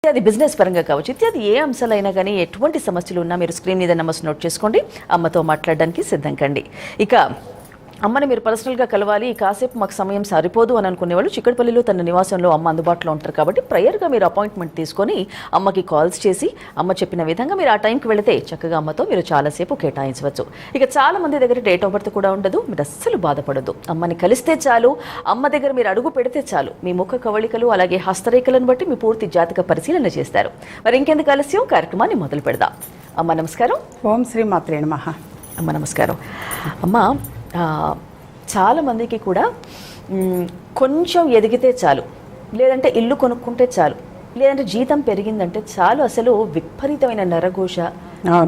అది బిజినెస్ పరంగా కావచ్చు, ఇత్యాది ఏ అంశాలైనా కానీ ఎటువంటి సమస్యలు ఉన్నా మీరు స్క్రీన్ మీద నెంబర్స్ నోట్ చేసుకోండి. అమ్మతో మాట్లాడడానికి సిద్ధం కండి. ఇక అమ్మని మీరు పర్సనల్గా కలవాలి, కాసేపు మాకు సమయం సరిపోదు అని అనుకునేవాళ్ళు చిక్కడపల్లిలో తన నివాసంలో అమ్మ అందుబాటులో ఉంటారు కాబట్టి ప్రేయర్గా మీరు అపాయింట్మెంట్ తీసుకొని అమ్మకి కాల్స్ చేసి అమ్మ చెప్పిన విధంగా మీరు ఆ టైంకి వెళితే చక్కగా అమ్మతో మీరు చాలాసేపు కేటాయించవచ్చు. ఇక చాలా మంది దగ్గర డేట్ ఆఫ్ బర్త్ కూడా ఉండదు. మీరు అస్సలు బాధపడద్దు. అమ్మని కలిస్తే చాలు, అమ్మ దగ్గర మీరు అడుగు పెడితే చాలు, మీ ముఖ కవళికలు అలాగే హస్తరేఖలను బట్టి మీ పూర్తి జాతక పరిశీలన చేస్తారు. మరి ఇంకెందుకు ఆలస్యం, కార్యక్రమాన్ని మొదలు పెడదాం. అమ్మ నమస్కారం. ఓం శ్రీ మాత్రే నమః. అమ్మ నమస్కారం. అమ్మ, చాలామందికి కూడా కొంచెం ఎదిగితే చాలు, లేదంటే ఇల్లు కొనుక్కుంటే చాలు, లేదంటే జీతం పెరిగిందంటే చాలు, అసలు విపరీతమైన నరఘోష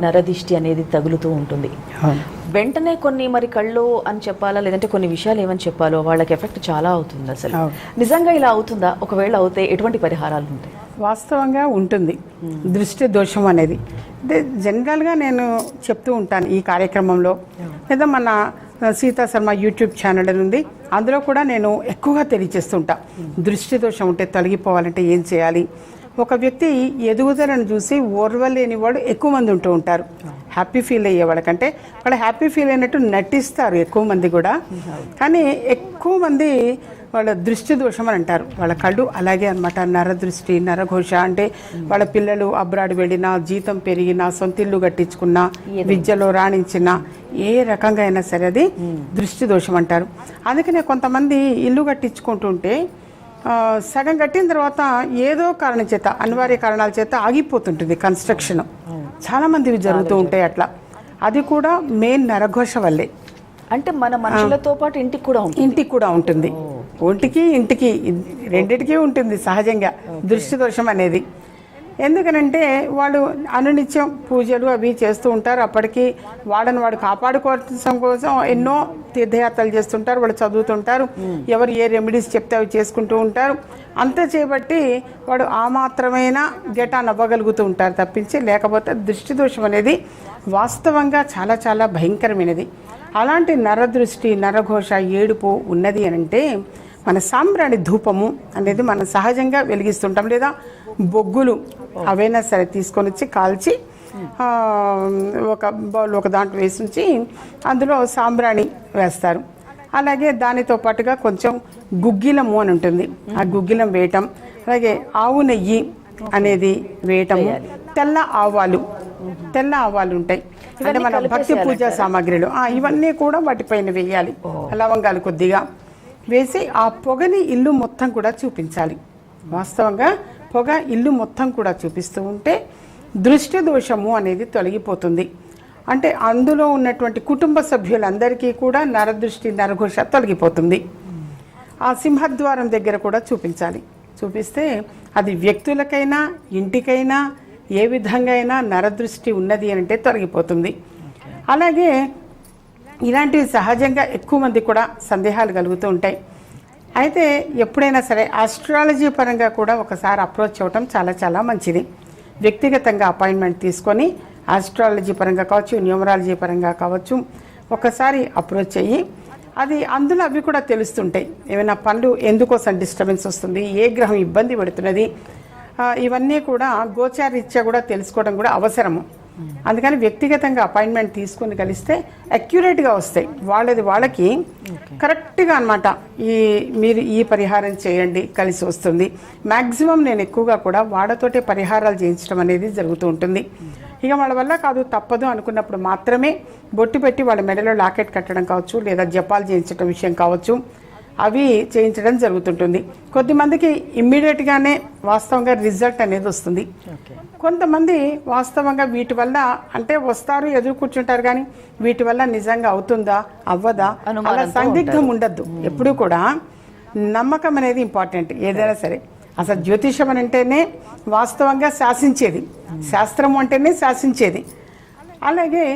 నరదిష్టి అనేది తగులుతూ ఉంటుంది. వెంటనే కొన్ని మరి కళ్ళు అని చెప్పాలా, లేదంటే కొన్ని విషయాలు ఏమని చెప్పాలో వాళ్ళకి ఎఫెక్ట్ చాలా అవుతుంది. అసలు నిజంగా ఇలా అవుతుందా? ఒకవేళ అవుతే ఎటువంటి పరిహారాలు ఉంటాయి? వాస్తవంగా ఉంటుంది దృష్టి దోషం అనేది. జనరల్గా నేను చెప్తూ ఉంటాను ఈ కార్యక్రమంలో, లేదా మన సీతా శర్మ యూట్యూబ్ ఛానల్ ఉంది, అందులో కూడా నేను ఎక్కువగా తెలియజేస్తుంటా. దృష్టి దోషం ఉంటే తొలగిపోవాలంటే ఏం చేయాలి. ఒక వ్యక్తి ఎదుగుదలను చూసి ఓర్వలేని వాడు ఎక్కువ మంది ఉంటూ ఉంటారు. హ్యాపీ ఫీల్ అయ్యేవాళ్ళకంటే వాళ్ళు హ్యాపీ ఫీల్ అయినట్టు నటిస్తారు ఎక్కువ మంది కూడా. కానీ ఎక్కువ మంది వాళ్ళ దృష్టి దోషం అని అంటారు. వాళ్ళ కళ్ళు అలాగే అనమాట. నరదృష్టి నరఘోష అంటే వాళ్ళ పిల్లలు అబ్రాడ్ వెళ్ళినా, జీతం పెరిగినా, సొంత ఇల్లు కట్టించుకున్నా, విద్యలో రాణించినా, ఏ రకంగా అయినా సరే అది దృష్టి దోషం అంటారు. అందుకనే కొంతమంది ఇల్లు కట్టించుకుంటుంటే సగం కట్టిన తర్వాత ఏదో కారణం చేత, అనివార్య కారణాల చేత ఆగిపోతుంటుంది కన్స్ట్రక్షన్. చాలా మందివి జరుగుతూ ఉంటాయి అట్లా. అది కూడా మెయిన్ నరఘోష వల్లే. అంటే మన మనుషులతో పాటు ఇంటికి కూడా ఉంటుంది. ఒంటికి ఇంటికి రెండిటికి ఉంటుంది సహజంగా దృష్టి దోషం అనేది. ఎందుకనంటే వాళ్ళు అనునిత్యం పూజలు అవి చేస్తూ ఉంటారు. అప్పటికి వాళ్ళని వాడు కాపాడుకోవడం కోసం ఎన్నో తీర్థయాత్రలు చేస్తుంటారు, వాళ్ళు చదువుతుంటారు, ఎవరు ఏ రెమెడీస్ చెప్తే అవి చేసుకుంటూ ఉంటారు. అంతే చేయబట్టి వాడు ఆ మాత్రమైనా గెటా నవ్వగలుగుతూ ఉంటారు తప్పించి, లేకపోతే దృష్టి దోషం అనేది వాస్తవంగా చాలా చాలా భయంకరమైనది. అలాంటి నరదృష్టి నరఘోష ఏడుపు ఉన్నది అని అంటే మన సాంబ్రాణి ధూపము అనేది మనం సహజంగా వెలిగిస్తుంటాం, లేదా బొగ్గులు అవైనా సరే తీసుకొని వచ్చి కాల్చి ఒక బౌల్ ఒక దాంట్లో వేసి ఉంచి అందులో సాంబ్రాణి వేస్తారు. అలాగే దానితో పాటుగా కొంచెం గుగ్గిలము అని ఉంటుంది, ఆ గుగ్గిలం వేయటం, అలాగే ఆవు నెయ్యి అనేది వేయటము, తెల్ల ఆవాలు ఉంటాయి అంటే మన భక్తి పూజా సామాగ్రిలు, ఇవన్నీ కూడా వాటిపైన వేయాలి. లవంగాలు కొద్దిగా వేసి ఆ పొగని ఇల్లు మొత్తం కూడా చూపించాలి. వాస్తవంగా పొగ ఇల్లు మొత్తం కూడా చూపిస్తూ ఉంటే దృష్టి దోషము అనేది తొలగిపోతుంది. అంటే అందులో ఉన్నటువంటి కుటుంబ సభ్యులందరికీ కూడా నరదృష్టి నరఘోష తొలగిపోతుంది. ఆ సింహద్వారం దగ్గర కూడా చూపించాలి. చూపిస్తే అది వ్యక్తులకైనా ఇంటికైనా ఏ విధంగా అయినా నరదృష్టి ఉన్నది అంటే తొలగిపోతుంది. అలాగే ఇలాంటివి సహజంగా ఎక్కువ మంది కూడా సందేహాలు కలుగుతూ ఉంటాయి. అయితే ఎప్పుడైనా సరే ఆస్ట్రాలజీ పరంగా కూడా ఒకసారి అప్రోచ్ అవ్వటం చాలా చాలా మంచిది. వ్యక్తిగతంగా అపాయింట్మెంట్ తీసుకొని ఆస్ట్రాలజీ పరంగా కావచ్చు, న్యూమరాలజీ పరంగా కావచ్చు, ఒకసారి అప్రోచ్ అయ్యి అది అందులో అవి కూడా తెలుస్తుంటాయి. ఏమైనా పనులు ఎందుకోసం డిస్టర్బెన్స్ వస్తుంది, ఏ గ్రహం ఇబ్బంది పెడుతున్నది, ఇవన్నీ కూడా గోచారీత్యా కూడా తెలుసుకోవడం కూడా అవసరము. అందుకని వ్యక్తిగతంగా అపాయింట్మెంట్ తీసుకొని కలిస్తే అక్యురేట్గా వస్తాయి. వాళ్ళకి కరెక్ట్గా అనమాట. మీరు ఈ పరిహారం చేయండి కలిసి వస్తుంది. మ్యాక్సిమం నేను ఎక్కువగా కూడా వాళ్ళతోటే పరిహారాలు చేయించడం అనేది జరుగుతూ ఉంటుంది. ఇక వాళ్ళ వల్ల కాదు తప్పదు అనుకున్నప్పుడు మాత్రమే బొట్టు పెట్టి వాళ్ళ మెడలో లాకెట్ కట్టడం కావచ్చు, లేదా జపాలు చేయించడం విషయం కావచ్చు, అవి చేయించడం జరుగుతుంటుంది. కొద్దిమందికి ఇమ్మీడియట్గానే వాస్తవంగా రిజల్ట్ అనేది వస్తుంది. కొంతమంది వాస్తవంగా వీటి వల్ల అంటే వస్తారు, ఎదురు కూర్చుంటారు, కానీ వీటి వల్ల నిజంగా అవుతుందా అవ్వదా అలా సందిగ్ధం ఉండద్దు. ఎప్పుడు కూడా నమ్మకం అనేది ఇంపార్టెంట్ ఏదైనా సరే. అసలు జ్యోతిషం అని అంటేనే వాస్తవంగా శాసించేది, శాస్త్రము అంటేనే శాసించేది. అలాగే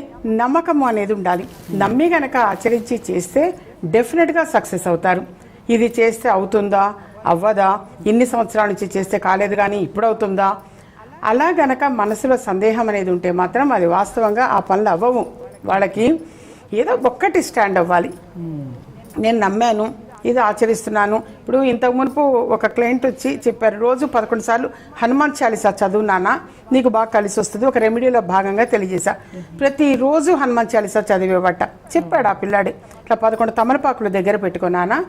నమ్మకము అనేది ఉండాలి. నమ్మి గనక ఆచరించి చేస్తే డెఫినెట్గా సక్సెస్ అవుతారు. ఇది చేస్తే అవుతుందా అవ్వదా, ఇన్ని సంవత్సరాల నుంచి చేస్తే కాలేదు కానీ ఇప్పుడు అవుతుందా, అలా గనక మనసులో సందేహం అనేది ఉంటే మాత్రం అది వాస్తవంగా ఆ పనులు అవ్వవు. వాళ్ళకి ఏదో ఒక్కటి స్టాండ్ అవ్వాలి. నేను నమ్మాను, ఇది ఆచరిస్తున్నాను. ఇప్పుడు ఇంతకు మునుపు ఒక క్లయింట్ వచ్చి చెప్పారు, రోజు 11 సార్లు హనుమాన్ చాలీసా చదువు నాన్న, నీకు బాగా కలిసి వస్తుంది. ఒక రెమెడీలో భాగంగా తెలియజేశా. ప్రతిరోజు హనుమాన్ చాలీసా చదివేవట. చెప్పాడు ఆ పిల్లాడి, ఇట్లా 11 తమలపాకులు దగ్గర పెట్టుకున్నానా,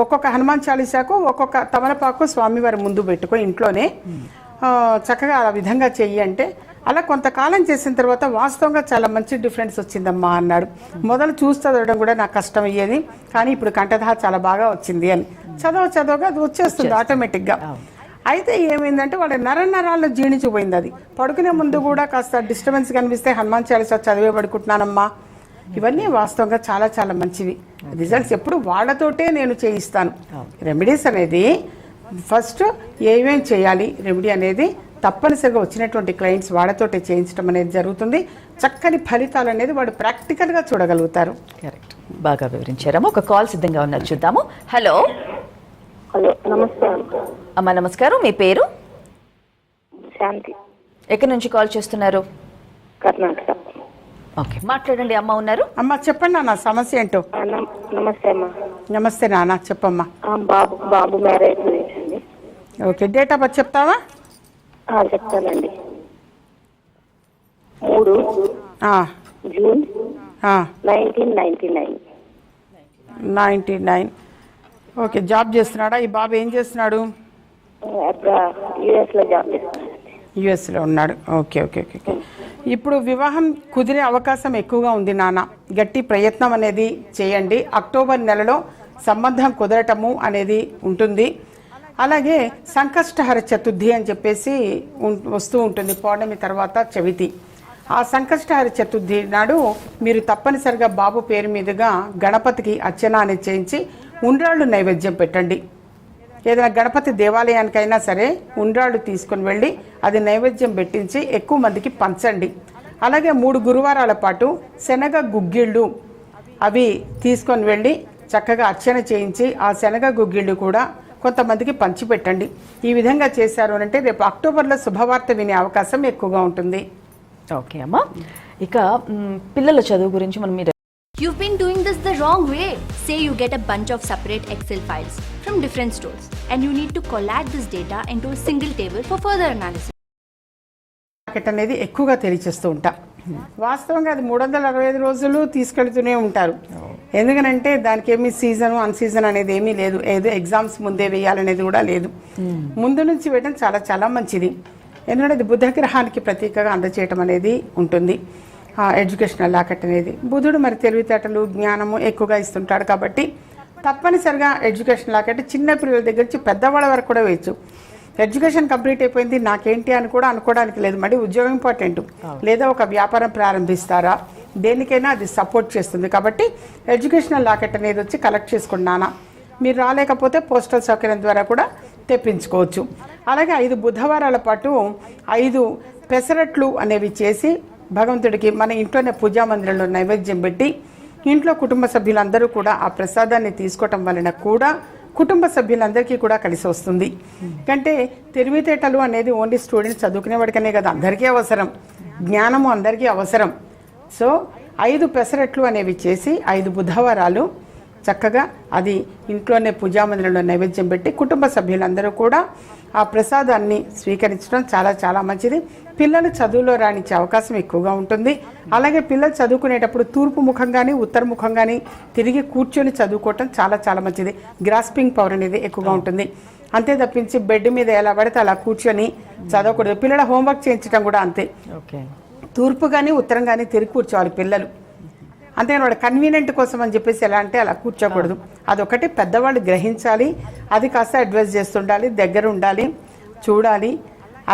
ఒక్కొక్క హనుమాన్ చాలీసాకు ఒక్కొక్క తమలపాకు స్వామివారి ముందు పెట్టుకో ఇంట్లోనే, చక్కగా ఆ విధంగా చెయ్యి అంటే, అలా కొంతకాలం చేసిన తర్వాత వాస్తవంగా చాలా మంచి డిఫరెన్స్ వచ్చిందమ్మా అన్నాడు. మొదలు చూసి చదవడం కూడా నాకు కష్టం అయ్యేది, కానీ ఇప్పుడు కంఠధ చాలా బాగా వచ్చింది అని. చదవగా అది వచ్చేస్తుంది ఆటోమేటిక్గా. అయితే ఏమైందంటే వాళ్ళ నరాల్లో జీర్ణించిపోయింది. అది పడుకునే ముందు కూడా కాస్త డిస్టర్బెన్స్ కనిపిస్తే హనుమాన్ చాలీసా చదివే పడుకుంటున్నానమ్మా. ఇవన్నీ వాస్తవంగా చాలా చాలా మంచివి. రిజల్ట్స్ ఎప్పుడు వాళ్ళతోటే నేను చేయిస్తాను. రెమెడీస్ అనేది ఫస్ట్ ఏమేం చేయాలి, రెమెడీ అనేది తప్పనిసరిగా వచ్చినటువంటి క్లయింట్స్ వాళ్ళతోటే చేయించడం అనేది జరుగుతుంది. చక్కని ఫలితాలు అనేది వాడు ప్రాక్టికల్గా చూడగలుగుతారు. కరెక్ట్, బాగా వివరించారమ్మా. ఒక కాల్ సిద్ధంగా ఉన్నారు, చూద్దాము. హలో. హలో, నమస్తే అమ్మా. నమస్కారం, మీ పేరు? శాంతి. ఎక్కడి నుంచి కాల్ చేస్తున్నారు? కర్ణాటక. ఓకే, మాట్లాడండి. అమ్మ ఉన్నారు. అమ్మ చెప్పండి నాన్న, సమస్య ఏంటో. నమస్తే అమ్మా. నమస్తే నాన్న, చెప్పమ్మా. బాబు మ్యారేజ్ గురించి అండి. ఓకే, డేట్ ఆఫ్ బర్త్ చెప్తావా? చెప్తానండి. 3 జూన్ 1999. 99. ఓకే, జాబ్ చేస్తున్నాడా ఈ బాబు? ఏం చేస్తున్నాడు? యుఎస్లో జాబ్ చేస్తున్నాడు. యుఎస్లో ఉన్నాడు. Okay okay okay okay. ఇప్పుడు వివాహం కుదిరే అవకాశం ఎక్కువగా ఉంది నాన్న. గట్టి ప్రయత్నం అనేది చేయండి. అక్టోబర్ నెలలో సంబంధం కుదరటము అనేది ఉంటుంది. అలాగే సంకష్టహర చతుర్థి అని చెప్పేసి వస్తూ ఉంటుంది, పౌర్ణమి తర్వాత చవితి. ఆ సంకష్టహర చతుర్థి నాడు మీరు తప్పనిసరిగా బాబు పేరు మీదుగా గణపతికి అర్చన అనేది చేయించి ఉండ్రాళ్ళు నైవేద్యం పెట్టండి. ఏదైనా గణపతి దేవాలయానికైనా సరే ఉండ్రాళ్ళు తీసుకొని వెళ్ళి అది నైవేద్యం పెట్టించి ఎక్కువ మందికి పంచండి. అలాగే 3 గురువారాల పాటు శనగ గుగ్గిళ్ళు అవి తీసుకొని వెళ్ళి చక్కగా అర్చన చేయించి ఆ శనగ గుగ్గిళ్ళు కూడా కొంతమందికి పంచిపెట్టండి. ఈ విధంగా చేశారు అంటే రేపు అక్టోబర్లో శుభవార్త వినే అవకాశం ఎక్కువగా ఉంటుంది. ఓకే అమ్మా. ఇక పిల్లల చదువు గురించి మనం మీరు You've been doing this the wrong way. Say you get a bunch of separate Excel files from different stores and you need to collate this data into a single table for further analysis. అనేది ఎక్కువగా తెలియచేస్తూ ఉంటా. వాస్తవంగా అది 365 రోజులు తీసుకెళ్తూనే ఉంటారు. ఎందుకనంటే దానికి ఏమి సీజన్ అన్ సీజన్ అనేది ఏమీ లేదు. ఏదో ఎగ్జామ్స్ ముందే వేయాలనేది కూడా లేదు. ముందు నుంచి వేయడం చాలా చాలా మంచిది. ఎందుకంటే అది బుధగ్రహానికి ప్రతీకగా అందచేయటం అనేది ఉంటుంది. ఎడ్యుకేషనల్ లాకెట్ అనేది బుధుడు మరి తెలివితేటలు జ్ఞానము ఎక్కువగా ఇస్తుంటాడు కాబట్టి తప్పనిసరిగా ఎడ్యుకేషన్ లాకెట్ చిన్న పిల్లల దగ్గర నుంచి పెద్దవాళ్ళ వరకు కూడా వేయచ్చు. ఎడ్యుకేషన్ కంప్లీట్ అయిపోయింది నాకేంటి అని కూడా అనుకోవడానికి లేదు. మళ్ళీ ఉద్యోగం ఇంపార్టెంట్, లేదా ఒక వ్యాపారం ప్రారంభిస్తారా, దేనికైనా అది సపోర్ట్ చేస్తుంది. కాబట్టి ఎడ్యుకేషనల్ లాకెట్ అనేది వచ్చి కలెక్ట్ చేసుకున్నానా, మీరు రాలేకపోతే పోస్టల్ సౌకర్యం ద్వారా కూడా తెప్పించుకోవచ్చు. అలాగే 5 బుధవారాల పాటు 5 పెసరట్లు అనేవి చేసి భగవంతుడికి మన ఇంట్లోనే పూజా మందిరంలో నైవేద్యం పెట్టి ఇంట్లో కుటుంబ సభ్యులందరూ కూడా ఆ ప్రసాదాన్ని తీసుకోవటం వలన కూడా కుటుంబ సభ్యులందరికీ కూడా కలిసి వస్తుంది. అంటే తెలివితేటలు అనేది ఓన్లీ స్టూడెంట్స్ చదువుకునే వాడికనే కదా, అందరికీ అవసరం. జ్ఞానము అందరికీ అవసరం. సో 5 పెసరట్లు అనేవి చేసి 5 బుధవారాలు చక్కగా అది ఇంట్లోనే పూజామందిరంలో నైవేద్యం పెట్టి కుటుంబ సభ్యులందరూ కూడా ఆ ప్రసాదాన్ని స్వీకరించడం చాలా చాలా మంచిది. పిల్లలు చదువులో రాణించే అవకాశం ఎక్కువగా ఉంటుంది. అలాగే పిల్లలు చదువుకునేటప్పుడు తూర్పు ముఖం కానీ ఉత్తర ముఖం కానీ తిరిగి కూర్చొని చదువుకోవటం చాలా చాలా మంచిది. గ్రాస్పింగ్ పవర్ అనేది ఎక్కువగా ఉంటుంది. అంతే తప్పించి బెడ్ మీద ఎలా పడితే అలా కూర్చొని చదవకూడదు. పిల్లల హోంవర్క్ చేయించడం కూడా అంతే. తూర్పు కానీ ఉత్తరం కానీ తిరిగి కూర్చోవాలి పిల్లలు. అంతేగాని వాడు కన్వీనియంట్ కోసం అని చెప్పేసి ఎలా అంటే అలా కూర్చోకూడదు. అదొకటి పెద్దవాళ్ళు గ్రహించాలి. అది కాస్త అడ్వైస్ చేస్తుండాలి, దగ్గర ఉండాలి, చూడాలి.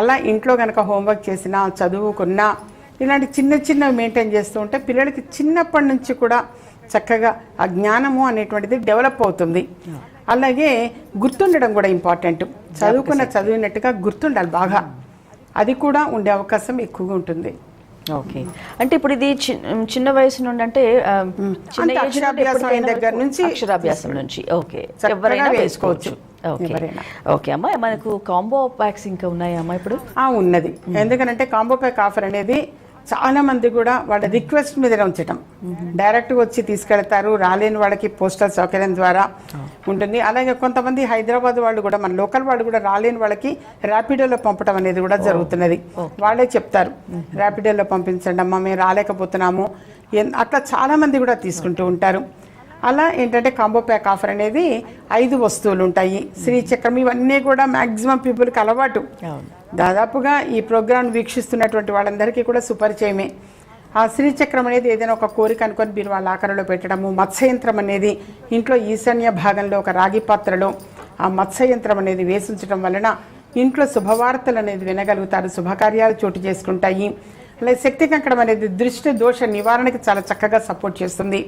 అలా ఇంట్లో కనుక హోంవర్క్ చేసినా చదువుకున్నా ఇలాంటి చిన్న చిన్నవి మెయింటైన్ చేస్తూ ఉంటే పిల్లలకి చిన్నప్పటి నుంచి కూడా చక్కగా ఆ జ్ఞానము అనేటువంటిది డెవలప్ అవుతుంది. అలాగే గుర్తుండడం కూడా ఇంపార్టెంట్. చదివినట్టుగా గుర్తుండాలి బాగా, అది కూడా ఉండే అవకాశం ఎక్కువగా ఉంటుంది. ఓకే, అంటే ఇప్పుడు ఇది చిన్న వయసు నుండి అంటే దగ్గర నుంచి అక్షరాభ్యాసం నుంచి ఓకే ఎవరైనా వేసుకోవచ్చు. ఓకే అమ్మా, మనకు కాంబో ప్యాక్స్ ఇంకా ఉన్నాయా అమ్మా ఇప్పుడు? ఉన్నది. ఎందుకంటే కాంబో ప్యాక్ ఆఫర్ అనేది చాలా మంది కూడా వాళ్ళ రిక్వెస్ట్ మీద ఉంచటం, డైరెక్ట్గా వచ్చి తీసుకెళ్తారు. రాలేని వాళ్ళకి పోస్టల్ సౌకర్యం ద్వారా ఉంటుంది. అలాగే కొంతమంది హైదరాబాద్ వాళ్ళు కూడా, మన లోకల్ వాళ్ళు కూడా రాలేని వాళ్ళకి ర్యాపిడోలో పంపడం అనేది కూడా జరుగుతున్నది. వాళ్ళే చెప్తారు, ర్యాపిడోలో పంపించండి అమ్మా, మేము రాలేకపోతున్నాము. అట్లా చాలా మంది కూడా తీసుకుంటూ ఉంటారు. అలా ఏంటంటే కాంబో ప్యాక్ ఆఫర్ అనేది 5 వస్తువులు ఉంటాయి. శ్రీచక్రం ఇవన్నీ కూడా మ్యాక్సిమం పీపుల్కి అలవాటు. దాదాపుగా ఈ ప్రోగ్రాం వీక్షిస్తున్నటువంటి వాళ్ళందరికీ కూడా సుపరిచయమే. ఆ శ్రీచక్రం అనేది ఏదైనా ఒక కోరిక అనుకొని మీరు వాళ్ళ ఆకారంలో పెట్టడము. మత్స్యయంత్రం అనేది ఇంట్లో ఈశాన్య భాగంలో ఒక రాగి పాత్రలో ఆ మత్స్యయంత్రం అనేది వేసించడం వలన ఇంట్లో శుభవార్తలు అనేది వినగలుగుతారు, శుభకార్యాలు చోటు చేసుకుంటాయి. అలాగే శక్తి కంకణం అనేది దృష్టి దోష నివారణకి చాలా చక్కగా సపోర్ట్ చేస్తుంది.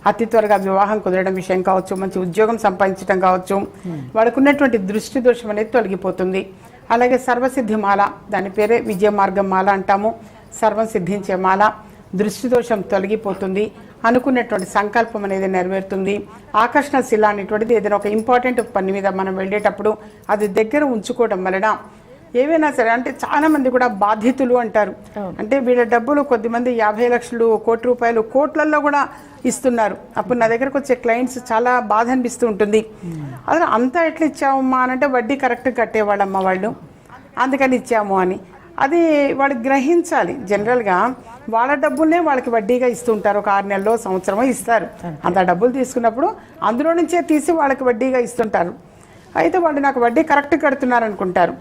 అతి త్వరగా వివాహం కుదరడం విషయం కావచ్చు, మంచి ఉద్యోగం సంపాదించడం కావచ్చు, వాళ్ళకు ఉన్నటువంటి దృష్టి దోషం అనేది తొలగిపోతుంది. అలాగే సర్వసిద్ధి మాల, దాని పేరే విజయ మార్గం మాల అంటాము. సర్వం సిద్ధించే మాల, దృష్టి దోషం తొలగిపోతుంది, అనుకున్నటువంటి సంకల్పం అనేది నెరవేరుతుంది. ఆకర్షణ శిల అనేటువంటిది ఏదైనా ఒక ఇంపార్టెంట్ పని మీద మనం వెళ్ళేటప్పుడు అది దగ్గర ఉంచుకోవడం వలన ఏవైనా సరే, అంటే చాలా మంది కూడా బాధితులు అంటారు. అంటే వీళ్ళ డబ్బులు కొద్దిమంది 50 లక్షలు, కోటి రూపాయలు, కోట్లల్లో కూడా ఇస్తున్నారు. అప్పుడు నా దగ్గరకు వచ్చే క్లయింట్స్ చాలా బాధ అనిపిస్తూ ఉంటుంది. అదే అంతా ఎట్లా ఇచ్చామమ్మా అని అంటే వడ్డీ కరెక్ట్ కట్టేవాళ్ళమ్మ వాళ్ళు, అందుకని ఇచ్చాము అని. అది వాళ్ళు గ్రహించాలి. జనరల్గా వాళ్ళ డబ్బుల్నే వాళ్ళకి వడ్డీగా ఇస్తుంటారు. ఒక 6 నెలలో సంవత్సరమో ఇస్తారు. అంత డబ్బులు తీసుకున్నప్పుడు అందులో నుంచే తీసి వాళ్ళకి వడ్డీగా ఇస్తుంటారు. అయితే వాళ్ళు నాకు వడ్డీ కరెక్ట్ కడుతున్నారు అనుకుంటారు.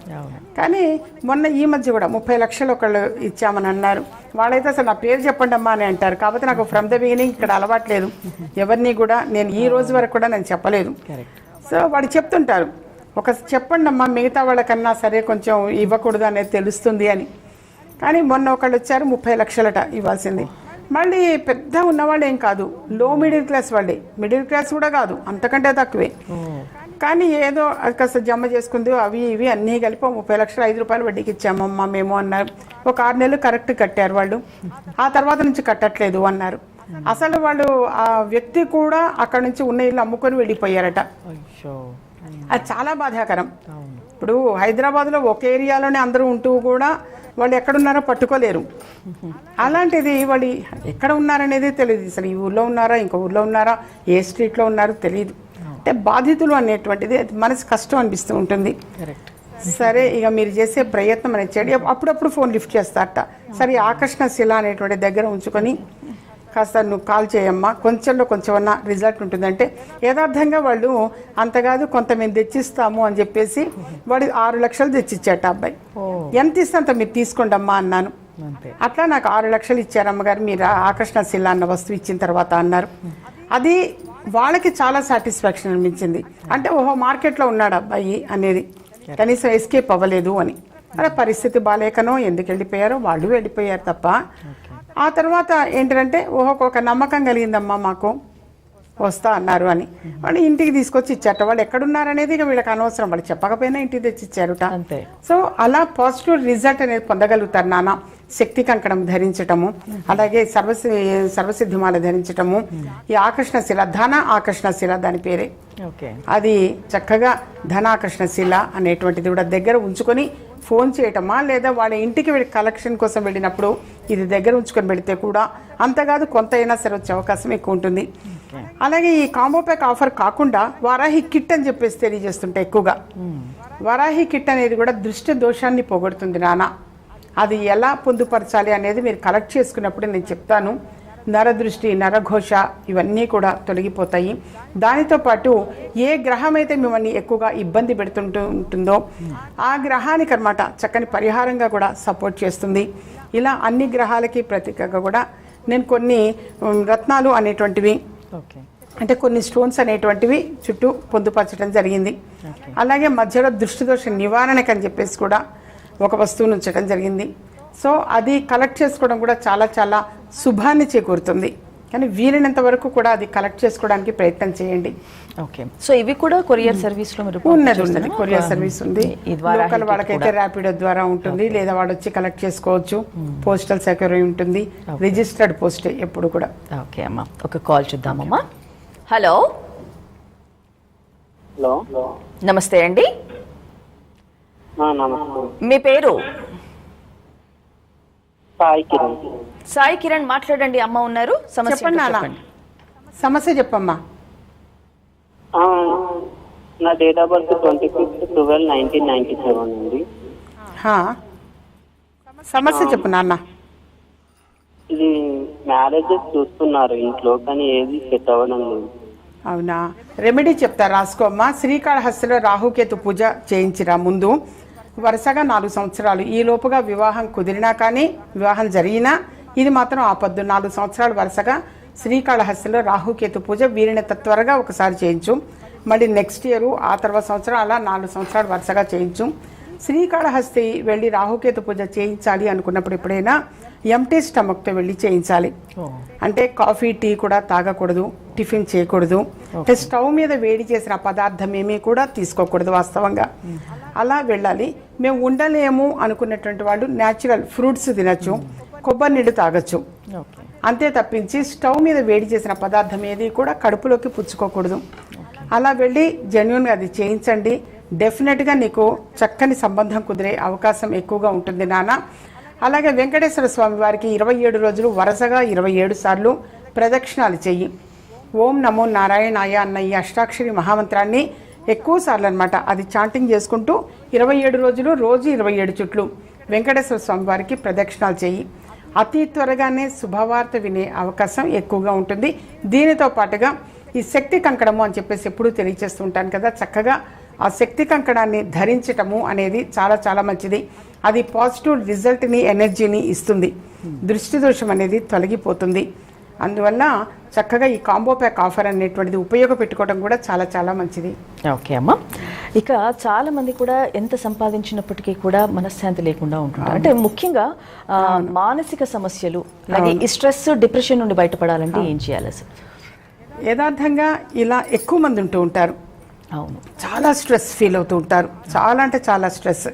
కానీ మొన్న ఈ మధ్య కూడా 30 లక్షలు ఒకళ్ళు ఇచ్చామని అన్నారు. వాళ్ళైతే అసలు నా పేరు చెప్పండి అమ్మా అని అంటారు. కాకపోతే నాకు ఫ్రమ్ ద బిగినింగ్ ఇక్కడ అలవాట్లేదు, ఎవరిని కూడా నేను ఈ రోజు వరకు కూడా నేను చెప్పలేదు. సో వాళ్ళు చెప్తుంటారు, ఒక చెప్పండి అమ్మా, మిగతా వాళ్ళకన్నా సరే కొంచెం ఇవ్వకూడదు అనేది తెలుస్తుంది అని. కానీ మొన్న ఒకళ్ళు వచ్చారు, 30 లక్షలట ఇవ్వాల్సింది. మళ్ళీ పెద్ద ఉన్నవాళ్ళు ఏం కాదు, లో మిడిల్ క్లాస్ వాళ్ళే, మిడిల్ క్లాస్ కూడా కాదు, అంతకంటే తక్కువే. కానీ ఏదో అది కాస్త జమ చేసుకుంది, అవి ఇవి అన్నీ కలిపి 30 లక్షలు 5 రూపాయలు వడ్డీకి ఇచ్చామమ్మా మేము అన్నారు. ఒక 6 నెలలు కరెక్ట్ కట్టారు వాళ్ళు, ఆ తర్వాత నుంచి కట్టట్లేదు అన్నారు. అసలు వాళ్ళు ఆ వ్యక్తి కూడా అక్కడ నుంచి ఉన్న ఇల్లు అమ్ముకొని వెళ్ళిపోయారట. అది చాలా బాధాకరం. ఇప్పుడు హైదరాబాద్లో ఒక ఏరియాలోనే అందరూ ఉంటూ కూడా వాళ్ళు ఎక్కడున్నారో పట్టుకోలేరు. అలాంటిది వాళ్ళు ఎక్కడ ఉన్నారనేది తెలియదు. అసలు ఈ ఊళ్ళో ఉన్నారా, ఇంకో ఊళ్ళో ఉన్నారా, ఏ స్ట్రీట్లో ఉన్నారో తెలియదు. అంటే బాధితులు అనేటువంటిది మనసు కష్టం అనిపిస్తూ ఉంటుంది. సరే, ఇక మీరు చేసే ప్రయత్నం అనేది చేయండి. అప్పుడప్పుడు ఫోన్ లిఫ్ట్ చేస్తారట. సరే, ఆకర్షణ శిల అనేటువంటి దగ్గర ఉంచుకొని కాస్త నువ్వు కాల్ చేయమ్మా, కొంచెంలో కొంచెమన్నా రిజల్ట్ ఉంటుందంటే యథార్థంగా వాళ్ళు అంత కాదు కొంత మేము తెచ్చిస్తాము అని చెప్పేసి వాడు 6 లక్షలు తెచ్చిచ్చాట అబ్బాయి. ఎంత ఇస్తే అంత మీరు తీసుకోండి అమ్మా అన్నాను. అట్లా నాకు 6 లక్షలు ఇచ్చారు అమ్మగారు, మీరు ఆకర్షణ శిల అన్న వస్తువు ఇచ్చిన తర్వాత అన్నారు. అది వాళ్ళకి చాలా సాటిస్ఫాక్షన్ అనిపించింది. అంటే ఓహో, మార్కెట్లో ఉన్నాడు అబ్బాయి అనేది, కనీసం ఎస్కేప్ అవ్వలేదు అని. అలా పరిస్థితి బాగాలేకనో ఎందుకు వెళ్ళిపోయారో వాళ్ళు వెళ్ళిపోయారు తప్ప. ఆ తర్వాత ఏంటంటే ఓహో, ఒక నమ్మకం కలిగిందమ్మా మాకు, వస్తా అన్నారు అని వాళ్ళు ఇంటికి తీసుకొచ్చి ఇచ్చారట. వాళ్ళు ఎక్కడున్నారనేది ఇక వీళ్ళకి అనవసరం, వాళ్ళు చెప్పకపోయినా ఇంటికి తెచ్చి ఇచ్చారుట. సో అలా పాజిటివ్ రిజల్ట్ అనేది పొందగలుగుతారు నాన్న. శక్తి కంకణం ధరించటము, అలాగే సర్వసిద్ధిమాల ధరించటము, ఈ ఆకర్షణ శిల, ధన ఆకర్షణ శిల దాని పేరే. అది చక్కగా ధనాకర్షణ శిల అనేటువంటిది కూడా దగ్గర ఉంచుకొని ఫోన్ చేయటమా, లేదా వాళ్ళ ఇంటికి వెళ్ళి కలెక్షన్ కోసం వెళ్ళినప్పుడు ఇది దగ్గర ఉంచుకొని వెళితే కూడా అంతకాదు కొంత అయినా సరే వచ్చే అవకాశం ఎక్కువ ఉంటుంది. అలాగే ఈ కాంబో ప్యాక్ ఆఫర్ కాకుండా వారాహి కిట్ అని చెప్పేసి తెలియజేస్తుంటే ఎక్కువగా వారాహి కిట్ అనేది కూడా దృష్టి దోషాన్ని పోగొడుతుంది నాన్న. అది ఎలా పొందుపరచాలి అనేది మీరు కలెక్ట్ చేసుకున్నప్పుడు నేను చెప్తాను. నరదృష్టి, నరఘోష ఇవన్నీ కూడా తొలగిపోతాయి. దానితో పాటు ఏ గ్రహం అయితే మిమ్మల్ని ఎక్కువగా ఇబ్బంది ఉంటుందో ఆ గ్రహానికి అన్నమాట చక్కని పరిహారంగా కూడా సపోర్ట్ చేస్తుంది. ఇలా అన్ని గ్రహాలకి ప్రతీకగా కూడా నేను కొన్ని రత్నాలు అనేటువంటివి, అంటే కొన్ని స్టోన్స్ అనేటువంటివి చుట్టూ పొందుపరచడం జరిగింది. అలాగే మధ్యలో దృష్టి దోష నివారణకి అని చెప్పేసి కూడా ఒక వస్తువును ఉంచడం జరిగింది. సో అది కలెక్ట్ చేసుకోవడం కూడా చాలా చాలా శుభాన్ని చేకూరుతుంది. కానీ వీలైనంత వరకు కూడా అది కలెక్ట్ చేసుకోవడానికి ప్రయత్నం చేయండి. ఓకే, సో ఇవి కూడా కొరియర్ సర్వీస్ లో ఉన్నది కొరియర్ సర్వీస్ ఉంది. లోకల్ వాళ్ళకైతే ర్యాపిడో ద్వారా ఉంటుంది, లేదా వాడు వచ్చి కలెక్ట్ చేసుకోవచ్చు. పోస్టల్ సౌకర్యం ఉంటుంది, రిజిస్టర్డ్ పోస్టే ఎప్పుడు కూడా. ఓకే అమ్మా, ఒక కాల్ చూద్దామమ్మా. హలో, నమస్తే అండి, మీ పేరు? సాయి కిరణ్. సాయి కిరణ్ మాట్లాడండి, అమ్మ ఉన్నారు, సమస్య చెప్పండి ఏంటో నాన్న. చెప్పండి. సమస్య చెప్పమ్మా. ఆ, నా డేట్ ఆఫ్ బర్త్ 25/12/1997 అండి. హా. సమస్య చెప్పు నాన్న. ఇది మ్యారేజెస్ చూస్తున్నారు ఇంట్లో, కానీ ఏది సెట్ అవ్వడం లేదు. అవునా, రెమెడీ చెప్తా రాసుకోమ్మా. శ్రీకాళహస్తిలో రాహుకేతు పూజ చేయించిరా ముందు. వరుసగా 4 సంవత్సరాలు ఈ లోపుగా వివాహం కుదిరినా కానీ, వివాహం జరిగినా ఇది మాత్రం ఆపద్దు. 4 సంవత్సరాలు వరుసగా శ్రీకాళహస్తిలో రాహుకేతు పూజ వీరినంత త్వరగా ఒకసారి చేయించు. మళ్ళీ నెక్స్ట్ ఇయర్, ఆ తర్వాత సంవత్సరం, అలా 4 సంవత్సరాలు వరుసగా చేయించు. శ్రీకాళహస్తి వెళ్ళి రాహుకేతు పూజ చేయించాలి అనుకున్నప్పుడు ఎప్పుడైనా ఎంటీ స్టమక్తో వెళ్ళి చేయించాలి. అంటే కాఫీ టీ కూడా తాగకూడదు, టిఫిన్ చేయకూడదు, అంటే స్టవ్ మీద వేడి చేసిన పదార్థం ఏమీ కూడా తీసుకోకూడదు వాస్తవంగా. అలా వెళ్ళాలి. మేము ఉండలేము అనుకున్నటువంటి వాళ్ళు న్యాచురల్ ఫ్రూట్స్ తినచ్చు, కొబ్బరి నీళ్ళు తాగొచ్చు. అంతే తప్పించి స్టవ్ మీద వేడి చేసిన పదార్థం ఏది కూడా కడుపులోకి పుచ్చుకోకూడదు. అలా వెళ్ళి జెన్యున్గా అది చేయించండి. డెఫినెట్గా నీకు చక్కని సంబంధం కుదిరే అవకాశం ఎక్కువగా ఉంటుంది నాన్న. అలాగే వెంకటేశ్వర స్వామి వారికి 27 రోజులు వరుసగా 27 సార్లు ప్రదక్షిణాలు చెయ్యి. ఓం నమో నారాయణాయ అన్న ఈ అష్టాక్షరి మహామంత్రాన్ని ఎక్కువ సార్లు అనమాట అది చాంటింగ్ చేసుకుంటూ 27 రోజులు రోజు 27 చుట్లు వెంకటేశ్వర స్వామి వారికి ప్రదక్షిణాలు చెయ్యి. అతి త్వరగానే శుభవార్త వినే అవకాశం ఎక్కువగా ఉంటుంది. దీనితో పాటుగా ఈ శక్తి కంకణము అని చెప్పేసి ఎప్పుడూ తెలియజేస్తూ ఉంటాను కదా, చక్కగా ఆ శక్తి కంకణాన్ని ధరించటము అనేది చాలా చాలా మంచిది. అది పాజిటివ్ రిజల్ట్ని, ఎనర్జీని ఇస్తుంది. దృష్టి దోషం అనేది తొలగిపోతుంది. అందువల్ల చక్కగా ఈ కాంబో ప్యాక్ ఆఫర్ అనేటువంటిది ఉపయోగపెట్టుకోవడం కూడా చాలా చాలా మంచిది. ఓకే అమ్మ. ఇక చాలా మంది కూడా ఎంత సంపాదించినప్పటికీ కూడా మనశ్శాంతి లేకుండా ఉంటుంటారు. అంటే ముఖ్యంగా మానసిక సమస్యలు, అలాగే ఈ స్ట్రెస్, డిప్రెషన్ నుండి బయటపడాలంటే ఏం చేయాలి అసలు? యథార్థంగా ఇలా ఎక్కువ మంది ఉంటూ ఉంటారు. అవును, చాలా స్ట్రెస్ ఫీల్ అవుతూ ఉంటారు, చాలా అంటే చాలా స్ట్రెస్.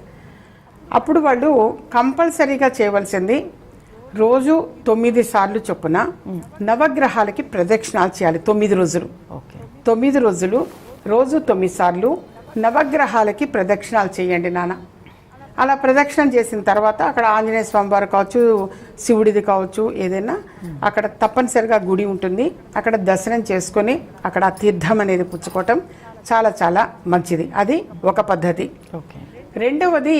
అప్పుడు వాళ్ళు కంపల్సరీగా చేయవలసింది రోజు 9 సార్లు చొప్పున నవగ్రహాలకి ప్రదక్షిణాలు చేయాలి 9 రోజులు. 9 రోజులు రోజు 9 సార్లు నవగ్రహాలకి ప్రదక్షిణాలు చేయండి నాన్న. అలా ప్రదక్షిణం చేసిన తర్వాత అక్కడ ఆంజనేయ స్వామి వారు కావచ్చు, శివుడిది కావచ్చు, ఏదైనా అక్కడ తప్పనిసరిగా గుడి ఉంటుంది. అక్కడ దర్శనం చేసుకొని అక్కడ తీర్థం అనేది పుచ్చుకోవటం చాలా చాలా మంచిది. అది ఒక పద్ధతి. రెండవది,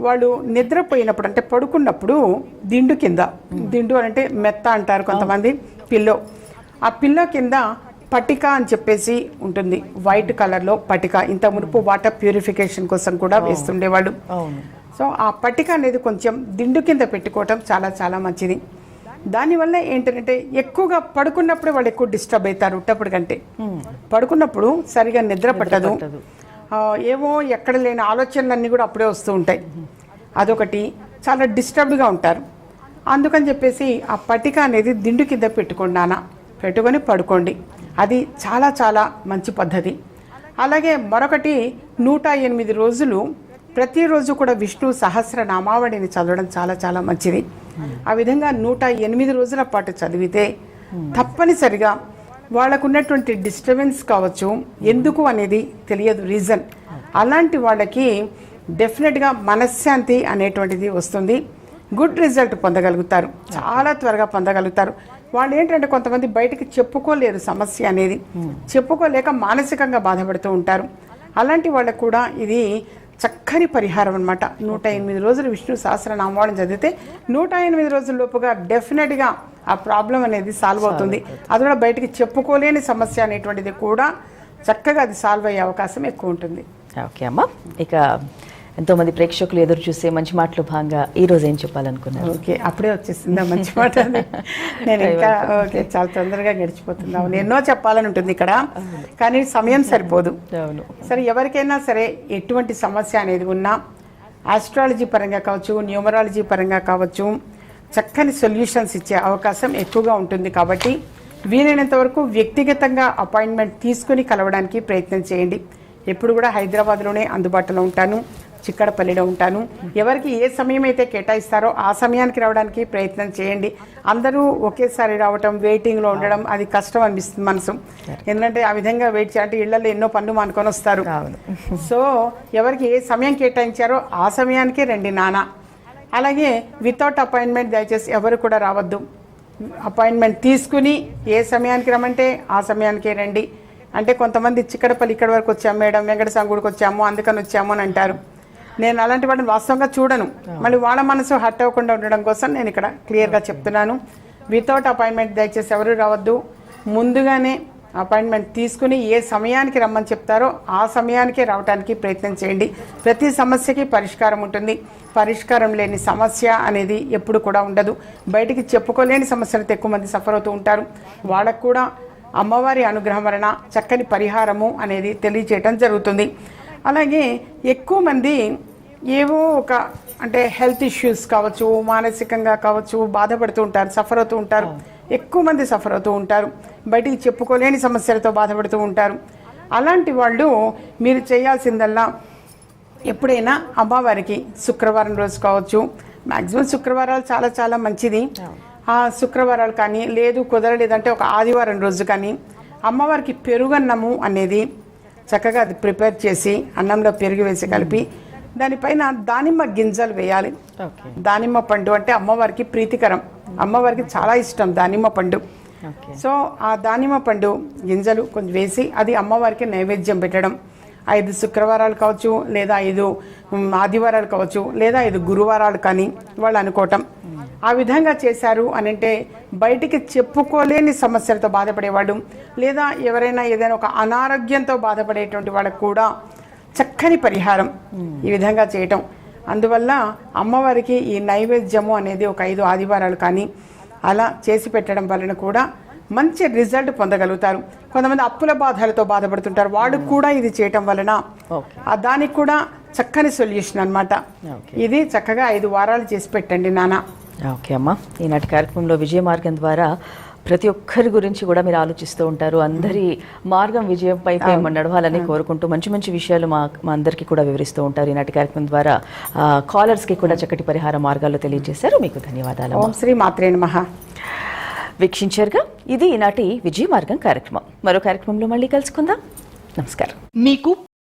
వాళ్ళు నిద్రపోయినప్పుడు అంటే పడుకున్నప్పుడు దిండు కింద, దిండు అంటే మెత్త అంటారు కొంతమంది, పిల్లో, ఆ పిల్లో కింద పటిక అని చెప్పేసి ఉంటుంది, వైట్ కలర్లో పటిక. ఇంత మునుపు వాటర్ ప్యూరిఫికేషన్ కోసం కూడా వేస్తుండేవాళ్ళు. సో ఆ పటిక అనేది కొంచెం దిండు కింద పెట్టుకోవటం చాలా చాలా మంచిది. దానివల్ల ఏంటంటే ఎక్కువగా పడుకున్నప్పుడు వాళ్ళు ఎక్కువ డిస్టర్బ్ అవుతారు. ఉట్టప్పుడు కంటే పడుకున్నప్పుడు సరిగా నిద్ర పట్టదు, ఏమో ఎక్కడ లేని ఆలోచనలన్నీ కూడా అప్పుడే వస్తూ ఉంటాయి. అదొకటి, చాలా డిస్టర్బ్డ్గా ఉంటారు. అందుకని చెప్పేసి ఆ పటిక అనేది దిండు కింద పెట్టుకోండి నాన్న, పెట్టుకొని పడుకోండి. అది చాలా చాలా మంచి పద్ధతి. అలాగే మరొకటి, 108 రోజులు ప్రతిరోజు కూడా విష్ణు సహస్రనామావళిని చదవడం చాలా చాలా మంచిది. ఆ విధంగా 108 రోజుల పాటు చదివితే తప్పనిసరిగా వాళ్ళకున్నటువంటి డిస్టర్బెన్స్ కావచ్చు, ఎందుకు అనేది తెలియదు రీజన్, అలాంటి వాళ్ళకి డెఫినెట్గా మనశ్శాంతి అనేటువంటిది వస్తుంది. గుడ్ రిజల్ట్ పొందగలుగుతారు, చాలా త్వరగా పొందగలుగుతారు. వాళ్ళు ఏంటంటే కొంతమంది బయటకు చెప్పుకోలేరు సమస్య అనేది, చెప్పుకోలేక మానసికంగా బాధపడుతూ ఉంటారు. అలాంటి వాళ్ళకు కూడా ఇది చక్కని పరిహారం అనమాట. 108 రోజులు విష్ణు సహస్రనామావళిని చదివితే 108 రోజుల లోపుగా డెఫినెట్గా ఆ ప్రాబ్లం అనేది సాల్వ్ అవుతుంది. అది కూడా బయటికి చెప్పుకోలేని సమస్య అనేటువంటిది కూడా చక్కగా అది సాల్వ్ అయ్యే అవకాశం ఎక్కువ ఉంటుంది. ఓకే అమ్మ. ఇక ఎంతోమంది ప్రేక్షకులు ఎదురు చూసే మంచి మాటలు భాగంగా ఈరోజు ఏం చెప్పాలనుకున్నారు? ఓకే, అప్పుడే వచ్చేసిందా మంచి మాట? నేను ఇంకా ఓకే, చాలా తొందరగా గడిచిపోతున్నావు. ఎన్నో చెప్పాలని ఉంటుంది ఇక్కడ, కానీ సమయం సరిపోదు. సరే, ఎవరికైనా సరే ఎటువంటి సమస్య అనేది ఉన్నా ఆస్ట్రాలజీ పరంగా కావచ్చు, న్యూమరాలజీ పరంగా కావచ్చు, చక్కని సొల్యూషన్స్ ఇచ్చే అవకాశం ఎక్కువగా ఉంటుంది. కాబట్టి వీలైనంత వరకు వ్యక్తిగతంగా అపాయింట్మెంట్ తీసుకుని కలవడానికి ప్రయత్నం చేయండి. ఎప్పుడు కూడా హైదరాబాద్లోనే అందుబాటులో ఉంటాను, చిక్కడపల్లిలో ఉంటాను. ఎవరికి ఏ సమయం అయితే కేటాయిస్తారో ఆ సమయానికి రావడానికి ప్రయత్నం చేయండి. అందరూ ఒకేసారి రావటం, వెయిటింగ్లో ఉండడం అది కష్టం అనిపిస్తుంది మనసు. ఎందుకంటే ఆ విధంగా వెయిట్ చేయాలంటే ఇళ్లలో ఎన్నో పనులు మానుకొని వస్తారు. సో ఎవరికి ఏ సమయం కేటాయించారో ఆ సమయానికే రండి నాన్న. అలాగే వితౌట్ అపాయింట్మెంట్ దయచేసి ఎవరు కూడా రావద్దు. అపాయింట్మెంట్ తీసుకుని ఏ సమయానికి రమ్మంటే ఆ సమయానికే రండి. అంటే కొంతమంది చిక్కడపల్లి ఇక్కడ వరకు వచ్చాము మేడం, వెంకటస్వామి గుడికి వచ్చాము అందుకని వచ్చాము అని అంటారు. నేను అలాంటి వాటిని వాస్తవంగా చూడను. మళ్ళీ వాళ్ళ మనసు హర్ట్ అవ్వకుండా ఉండడం కోసం నేను ఇక్కడ క్లియర్గా చెప్తున్నాను. వితౌట్ అపాయింట్మెంట్ దయచేసి ఎవరు రావద్దు. ముందుగానే అపాయింట్మెంట్ తీసుకుని ఏ సమయానికి రమ్మని చెప్తారో ఆ సమయానికే రావడానికి ప్రయత్నం చేయండి. ప్రతి సమస్యకి పరిష్కారం ఉంటుంది. పరిష్కారం లేని సమస్య అనేది ఎప్పుడు కూడా ఉండదు. బయటికి చెప్పుకోలేని సమస్యలతో ఎక్కువ మంది సఫర్ అవుతూ ఉంటారు. వాళ్ళకు కూడా అమ్మవారి అనుగ్రహం వలన చక్కని పరిహారము అనేది తెలియజేయటం జరుగుతుంది. అలాగే ఎక్కువ మంది ఏవో ఒక అంటే హెల్త్ ఇష్యూస్ కావచ్చు, మానసికంగా కావచ్చు బాధపడుతూ ఉంటారు, సఫర్ అవుతూ ఉంటారు. ఎక్కువ మంది సఫర్ అవుతూ ఉంటారు. బయటికి చెప్పుకోలేని సమస్యలతో బాధపడుతూ ఉంటారు. అలాంటి వాళ్ళు మీరు చేయాల్సిందల్లా ఎప్పుడైనా అమ్మవారికి శుక్రవారం రోజు కావచ్చు, మ్యాక్సిమం శుక్రవారాలు చాలా చాలా మంచిది. ఆ శుక్రవారాలు కానీ లేదు కుదరలేదంటే ఒక ఆదివారం రోజు కానీ అమ్మవారికి పెరుగన్నము అనేది చక్కగా అది ప్రిపేర్ చేసి అన్నంలో పెరుగు వేసి కలిపి దానిపైన దానిమ్మ గింజలు వేయాలి. దానిమ్మ పండు అంటే అమ్మవారికి ప్రీతికరం, అమ్మవారికి చాలా ఇష్టం దానిమ్మ పండు. సో ఆ దానిమ్మ పండు గింజలు కొంచెం వేసి అది అమ్మవారికి నైవేద్యం పెట్టడం. 5 శుక్రవారాలు కావచ్చు, లేదా 5 ఆదివారాలు కావచ్చు, లేదా 5 గురువారాలు కానీ వాళ్ళు అనుకోవటం. ఆ విధంగా చేశారు అని అంటే బయటికి చెప్పుకోలేని సమస్యలతో బాధపడేవాడు, లేదా ఎవరైనా ఏదైనా ఒక అనారోగ్యంతో బాధపడేటువంటి వాళ్ళకు కూడా చక్కని పరిహారం ఈ విధంగా చేయటం. అందువల్ల అమ్మవారికి ఈ నైవేద్యము అనేది ఒక 5 ఆదివారాలు కానీ అలా చేసి పెట్టడం వలన కూడా మంచి రిజల్ట్ పొందగలుగుతారు. కొంతమంది అప్పుల బాధలతో బాధపడుతుంటారు, వాళ్ళు కూడా ఇది చేయటం వలన దానికి కూడా చక్కని సొల్యూషన్ అన్నమాట. ఇది చక్కగా 5 వారాలు చేసి పెట్టండి నాన్న. ఓకే అమ్మా, ఈనాటి కార్యక్రమంలో విజయ మార్గం ద్వారా ప్రతి ఒక్కరి గురించి కూడా మీరు ఆలోచిస్తూ ఉంటారు. అందరి మార్గం విజయం పైపై నడవాలని కోరుకుంటూ మంచి మంచి విషయాలు మా అందరికీ కూడా వివరిస్తూ ఉంటారు. ఈనాటి కార్యక్రమం ద్వారా కాలర్స్కి కూడా చక్కటి పరిహార మార్గాలు తెలియజేశారు. మీకు ధన్యవాదాలు. ఓం శ్రీ మాత్రే నమః. వీక్షించారుగా, ఇది ఈనాటి విజయ మార్గం కార్యక్రమం. మరో కార్యక్రమంలో మళ్ళీ కలుసుకుందాం. నమస్కారం. మీకు